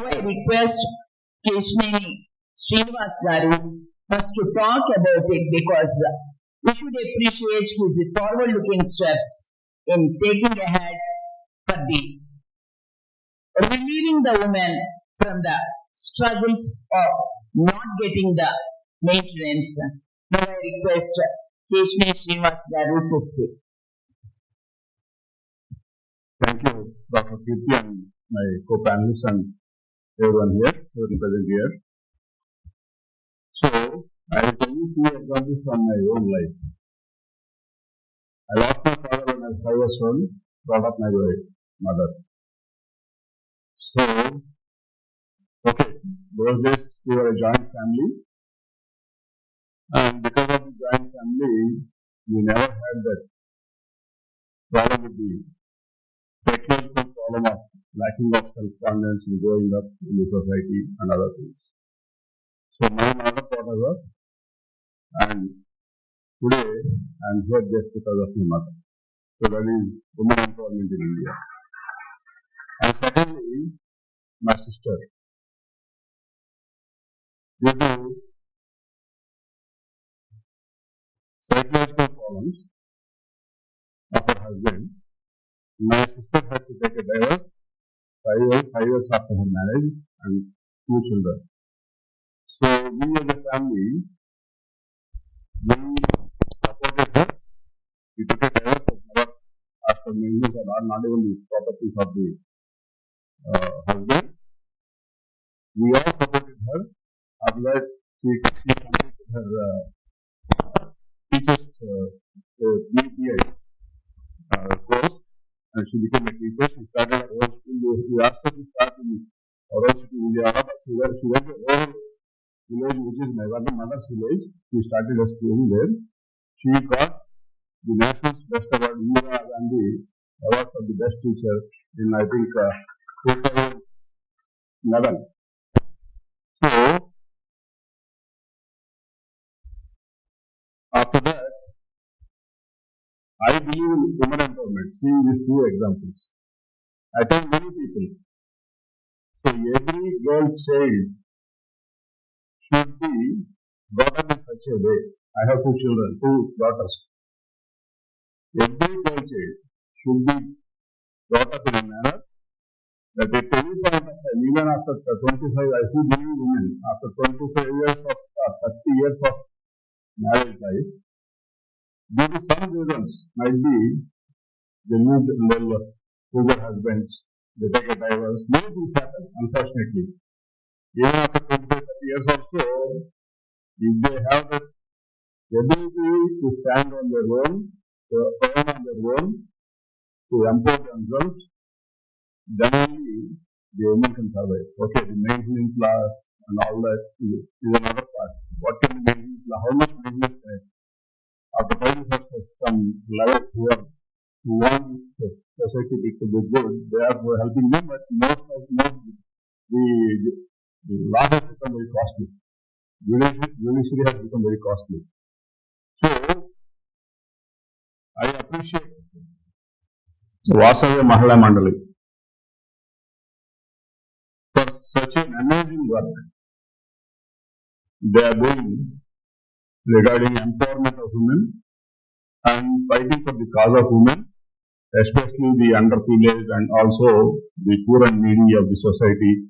I request Kesineni Srinivas Garu first to talk about it because we should appreciate his forward-looking steps in taking ahead for the relieving the women from the struggles of not getting the maintenance. Now I request Kesineni Srinivas Garu to speak. Thank you, Dr. Kirti and my co-panelists and everyone present here. So, I will tell you few examples from my own life. I lost my father when I was 5 years old, brought up my mother. So, okay, those days we were a joint family, and because of the joint family, we never had that problem with the psychological problem of lacking of self-confidence in growing up in the society and other things. So my mother taught us, and today I am here just because of my mother. So that is women empowerment in India. And secondly, my sister. Due to psychological problems of her husband, my sister had to take a divorce 5 years after her marriage and 2 children. So we as a family, we supported her. We took a divorce after maintenance and not even the properties of the husband. We all supported her. After that, she completed her teacher's BPI course, and she became a teacher. She started her own school. We asked her to start in our own city, India. She went to our village, which is my mother's village. She started a school there. She got the National's Best Award, Indira Gandhi Award for the best teacher in, I think, 2011. So, after that, I believe in women empowerment, seeing these 2 examples. I tell many people, so every girl child should be brought up in such a way. I have 2 children, 2 daughters. Every girl child should be brought up in a manner that at any point of time, even after 25, I see many women, after 25 years of 30 years of marriage life, due to some reasons, might be they moved to their husbands, they take a divorce, many things happen, unfortunately. Even after 25, 30 years or so, if they have the ability to stand on their own, to earn on their own, to empower themselves, then only the women can survive. Okay, the maintenance laws and all that is another part. What can be maintenance law? How much maintenance can after finding some level who want the society to be good, they are helping them, but most the law has become very costly. Judiciary has become very costly. So, I appreciate Vasavya Mahila Mandali for such an amazing work they are doing regarding empowerment of women and fighting for the cause of women, especially the underprivileged and also the poor and needy of the society.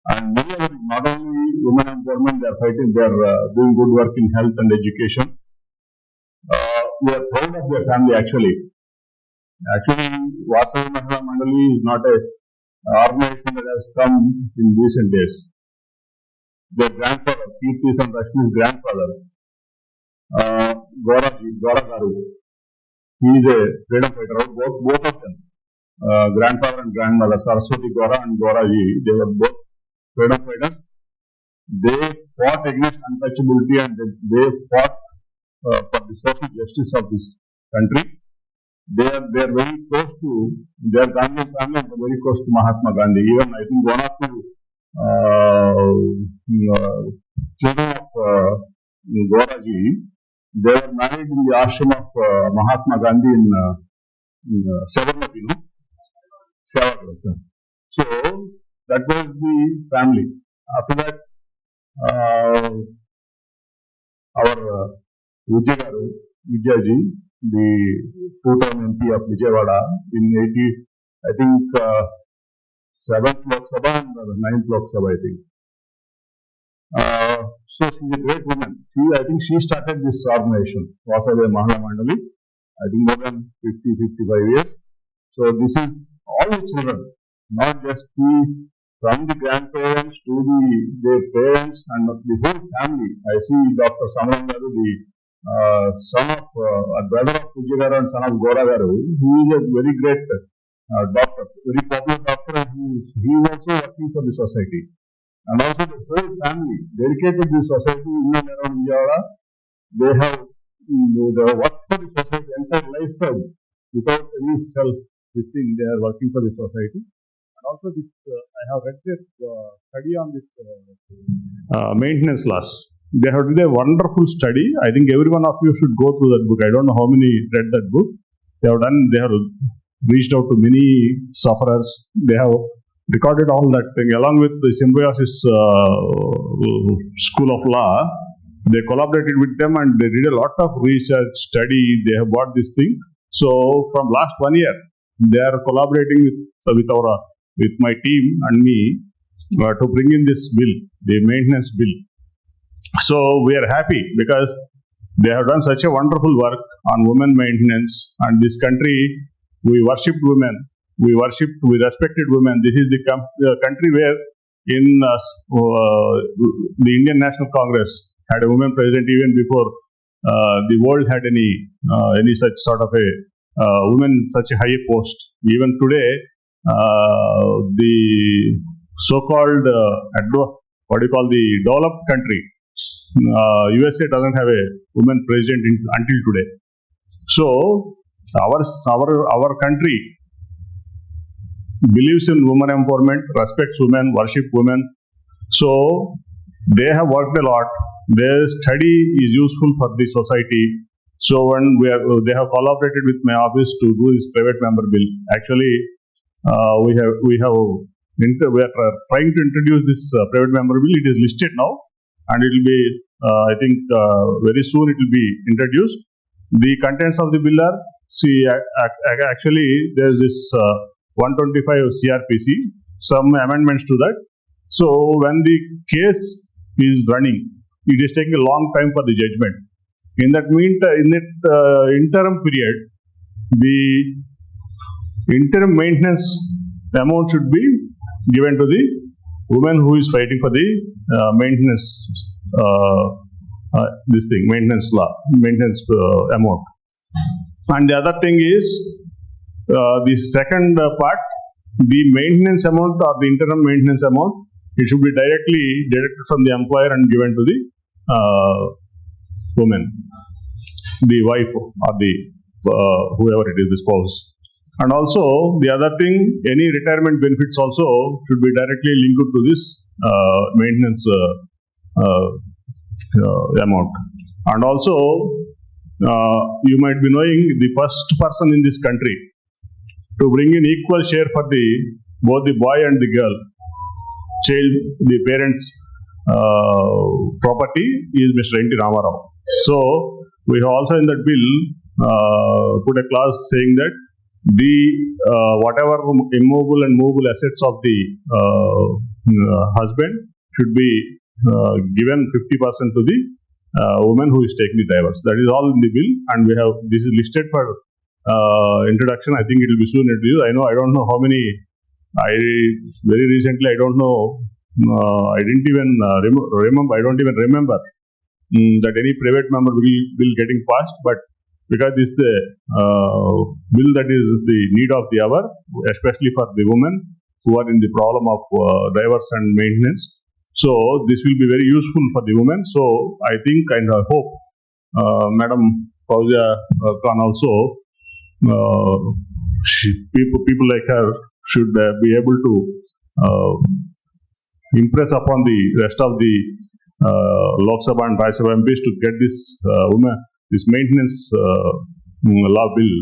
And many of them, not only women empowerment, they are fighting, they are doing good work in health and education. We are proud of their family actually. Actually, Vasavya Mahila Mandali is not an organization that has come in recent days. Their grandfather, Kirti's and Rashmi's grandfather, Gora Garu, he is a freedom fighter. Both of them, grandfather and grandmother, Saraswati Gora and Goraji, they were both freedom fighters. They fought against untouchability and they fought for the social justice of this country. They are very close to their Gandhi family, and very close to Mahatma Gandhi. Even I think one of the children of Goraji, they were married in the ashram of Mahatma Gandhi in Sabarmati, no? So That was the family. After that, our Vidyaji, the two-term MP of Vijayawada in 80, I think 7th Lok Sabha and 9th Lok Sabha, I think. So she's a great woman. I think she started this organization, Vasavya Mahila Mandali, I think more than 50-55 years. So this is all the children, not just from the grandparents to their parents and the whole family. I see Dr. Samaran Garu, the son of, brother of Pujya Garu and son of Gora Garu, who is a very great doctor, very popular doctor, and he is also working for the society. And also the whole family dedicated to the society in and around Vijayawada. They have worked for the society entire lifetime without any this thing. They are working for the society. And also this, I have read this study on this maintenance laws. They have done a wonderful study. I think every one of you should go through that book. I don't know how many read that book. They have reached out to many sufferers. They have recorded all that thing along with the Symbiosis School of Law. They collaborated with them and they did a lot of research, study. They have bought this thing. So from last 1 year, they are collaborating with my team and me to bring in this bill, the maintenance bill. So we are happy because they have done such a wonderful work on women maintenance, and this country, we worshipped women, we respected women. This is the country where in the Indian National Congress had a woman president even before the world had any such sort of a woman in such a high post. Even today, the so-called the developed country, USA doesn't have a woman president until today. So our country believes in women empowerment, respects women, worships women. So they have worked a lot. Their study is useful for the society. So when they have collaborated with my office to do this private member bill. Actually, we are trying to introduce this private member bill. It is listed now, and it will be, I think, very soon it will be introduced. The contents of the bill are, actually there is this 125 CRPC, some amendments to that. So when the case is running, it is taking a long time for the judgment. In that interim period, the interim maintenance amount should be given to the woman who is fighting for the maintenance, maintenance amount. And the other thing is, the second part, the maintenance amount or the interim maintenance amount, it should be directly deducted from the employer and given to the woman, the wife or the whoever it is, the spouse. And also the other thing, any retirement benefits also should be directly linked to this maintenance amount. And also you might be knowing the first person in this country to bring in equal share for both the boy and the girl child, the parents' property is Mr. N.T. Ramarao. So we have also in that bill put a clause saying that the whatever immovable and movable assets of the husband should be given 50% to the woman who is taking the divorce. That is all in the bill, and we have this is listed for introduction. I think it will be soon introduced. I don't know how many. Very recently, I don't know. I didn't even remember. I don't even remember that any private member will getting passed. But because this is the bill that is the need of the hour, especially for the women who are in the problem of divorce and maintenance. So this will be very useful for the women. So I think and I hope Madam Fauzia Khan also, people like her should be able to impress upon the rest of the Lok Sabha and Rajya Sabha MPs to get this maintenance law bill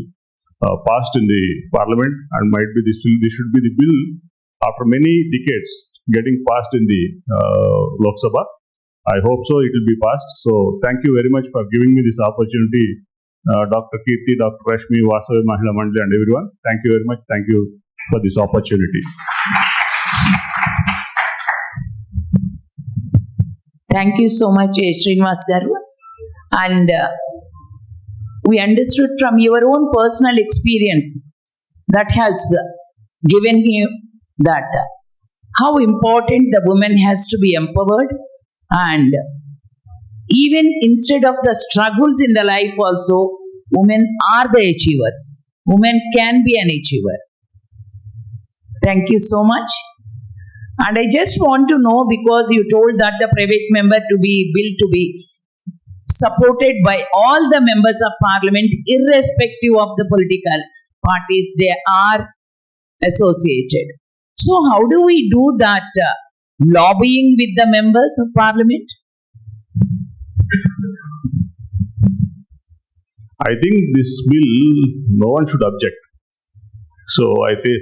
passed in the Parliament, and might be this should be the bill after many decades getting passed in the Lok Sabha. I hope so it will be passed. So thank you very much for giving me this opportunity, Dr. Kirti, Dr. Rashmi, Vasavya, Mahila, Mandali and everyone. Thank you very much. Thank you for this opportunity. Thank you so much, Srinivas garu. And we understood from your own personal experience that has given you that how important the woman has to be empowered, and even instead of the struggles in the life also, women are the achievers. Women can be an achiever. Thank you so much. And I just want to know, because you told that the private member to be bill to be supported by all the members of parliament, irrespective of the political parties they are associated. So how do we do that lobbying with the members of parliament? I think this bill, no one should object. So I think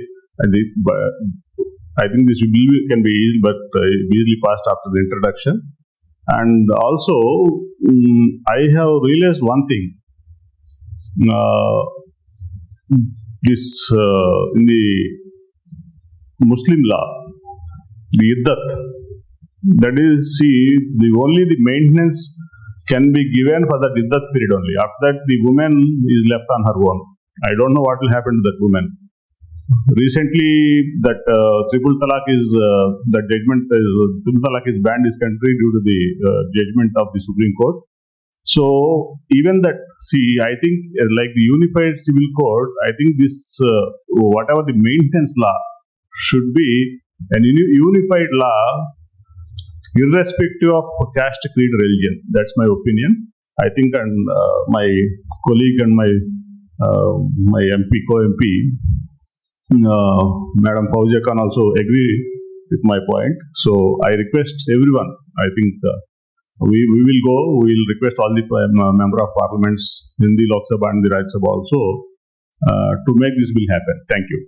this bill can be easily passed after the introduction. And also, I have realized one thing. In the Muslim law, the iddat, that is, only the maintenance can be given for that iddat period only. After that, the woman is left on her own. I don't know what will happen to that woman. Recently, that triple talaq is triple talaq is banned in this country due to the judgment of the Supreme Court. So even that, I think like the Unified Civil Code, I think this whatever the maintenance law should be an unified law, irrespective of caste, creed, religion. That's my opinion. I think, and my colleague and my co-MP. Madam Fauzia Khan also agree with my point. So I request everyone, I think we will request all the member of parliaments in the Lok Sabha and the Rajya Sabha also to make this bill happen. Thank you.